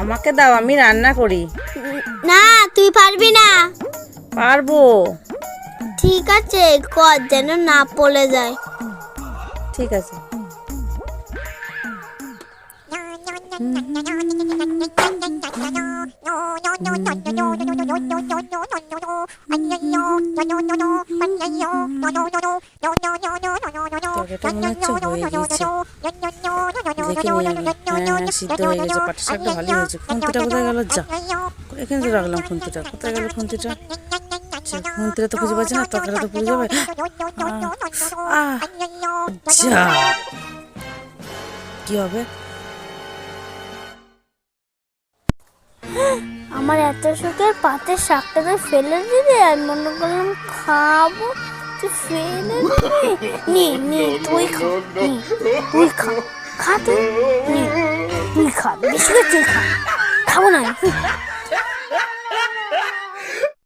আমাকে দাও, আমি রান্না করি। না, তুই পারবি না। পারবো। ঠিক আছে, কর যেন না পড়ে যায়। ঠিক আছে। তরকারিটা মনে হচ্ছে হয়ে গেছে। দেখে নিই আগে। হ্যাঁ, সিদ্ধ হয়ে গেছে। পাটের শাকটা ভালোই হয়েছে। খুন্তিটা কোথায় গেল? যা, এখানে তো রাখলাম খুন্তিটা। কোথায় গেল খুন্তিটা? খুন্তিটা তো খুঁজে পাচ্ছি না। তরকারিটা তো পুড়ে যাবে। যা, কি হবে? আমার এত শখের পাতের শাকটাকে ফেলে দিবি আর মনে করলাম খাবো, তুই ফেলে দিবি। নে নে, তুই খা, তুই খা, খা তুই, নে তুই খা, বেশি করে তুই খা, খাবো না।